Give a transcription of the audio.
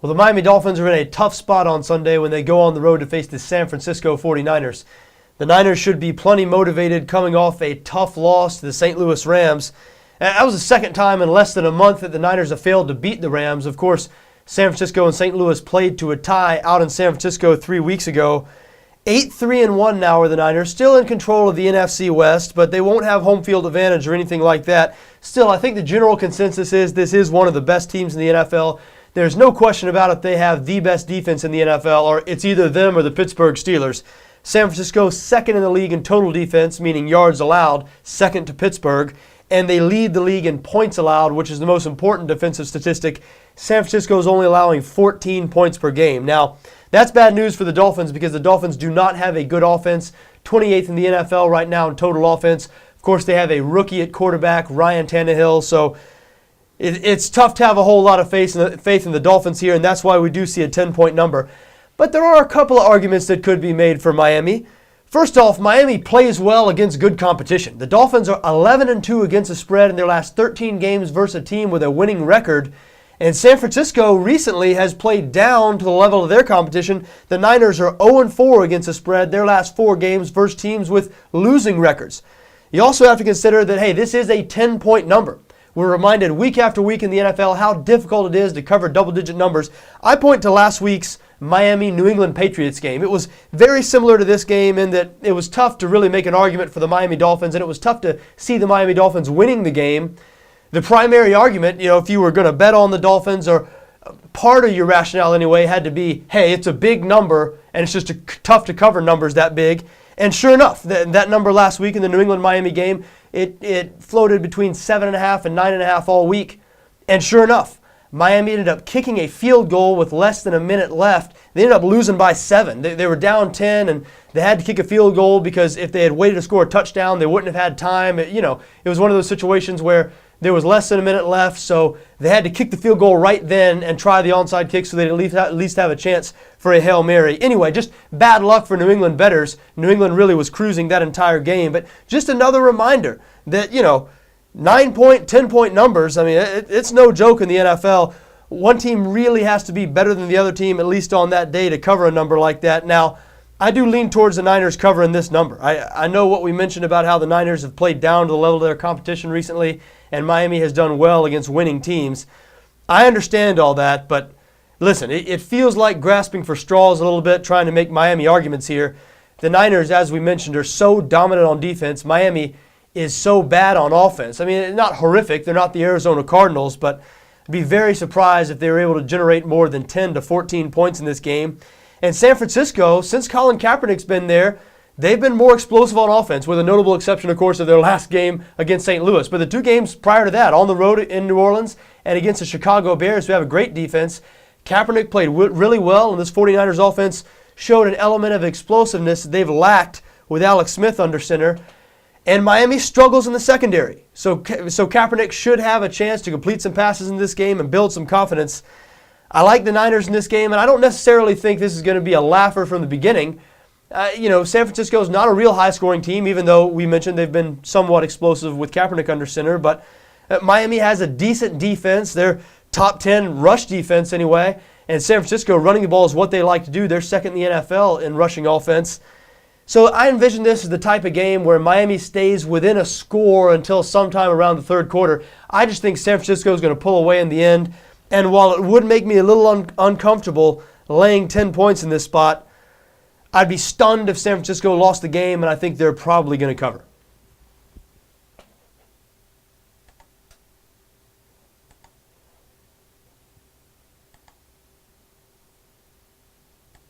Well, the Miami Dolphins are in a tough spot on Sunday when they go on the road to face the San Francisco 49ers. The Niners should be plenty motivated coming off a tough loss to the St. Louis Rams. That was the second time in less than a month that the Niners have failed to beat the Rams. Of course, San Francisco and St. Louis played to a tie out in San Francisco 3 weeks ago. 8-3-1 now are the Niners, still in control of the NFC West, but they won't have home field advantage or anything like that. Still, I think the general consensus is this is one of the best teams in the NFL. There's no question about it. They have the best defense in the NFL, or it's either them or the Pittsburgh Steelers. San Francisco second in the league in total defense, meaning yards allowed, second to Pittsburgh, and they lead the league in points allowed, which is the most important defensive statistic. San Francisco is only allowing 14 points per game. Now, that's bad news for the Dolphins because the Dolphins do not have a good offense, 28th in the NFL right now in total offense. Of course, they have a rookie at quarterback, Ryan Tannehill, so it's tough to have a whole lot of faith in the Dolphins here, and that's why we do see a 10-point number. But there are a couple of arguments that could be made for Miami. First off, Miami plays well against good competition. The Dolphins are 11-2 against the spread in their last 13 games versus a team with a winning record. And San Francisco recently has played down to the level of their competition. The Niners are 0-4 against the spread their last 4 games versus teams with losing records. You also have to consider that, hey, this is a 10-point number. We're reminded week after week in the NFL how difficult it is to cover double-digit numbers. I point to last week's Miami-New England Patriots game. It was very similar to this game in that it was tough to really make an argument for the Miami Dolphins, and it was tough to see the Miami Dolphins winning the game. The primary argument, if you were going to bet on the Dolphins, or part of your rationale anyway, had to be, hey, it's a big number, and it's just tough to cover numbers that big. And sure enough, that number last week in the New England-Miami game, it floated between 7.5 and 9.5 all week. And sure enough, Miami ended up kicking a field goal with less than a minute left. They ended up losing by 7. They were down 10, and they had to kick a field goal because if they had waited to score a touchdown, they wouldn't have had time. It was one of those situations where there was less than a minute left, so they had to kick the field goal right then and try the onside kick so they'd at least have a chance for a Hail Mary. Anyway, just bad luck for New England bettors. New England really was cruising that entire game. But just another reminder that, 9-point, 10-point numbers, it's no joke in the NFL. One team really has to be better than the other team, at least on that day, to cover a number like that. Now, I do lean towards the Niners covering this number. I know what we mentioned about how the Niners have played down to the level of their competition recently, and Miami has done well against winning teams. I understand all that, but listen, it feels like grasping for straws a little bit, trying to make Miami arguments here. The Niners, as we mentioned, are so dominant on defense. Miami is so bad on offense. Not horrific. They're not the Arizona Cardinals, but I'd be very surprised if they were able to generate more than 10 to 14 points in this game. And San Francisco, since Colin Kaepernick's been there, they've been more explosive on offense, with a notable exception, of course, of their last game against St. Louis. But the 2 games prior to that, on the road in New Orleans and against the Chicago Bears, who have a great defense, Kaepernick played really well, and this 49ers offense showed an element of explosiveness that they've lacked with Alex Smith under center. And Miami struggles in the secondary. So Kaepernick should have a chance to complete some passes in this game and build some confidence. I like the Niners in this game, and I don't necessarily think this is going to be a laugher from the beginning. San Francisco is not a real high-scoring team, even though we mentioned they've been somewhat explosive with Kaepernick under center. But Miami has a decent defense. They're top 10 rush defense anyway. And San Francisco running the ball is what they like to do. They're second in the NFL in rushing offense. So I envision this as the type of game where Miami stays within a score until sometime around the third quarter. I just think San Francisco is going to pull away in the end. And while it would make me a little uncomfortable laying 10 points in this spot, I'd be stunned if San Francisco lost the game, and I think they're probably going to cover.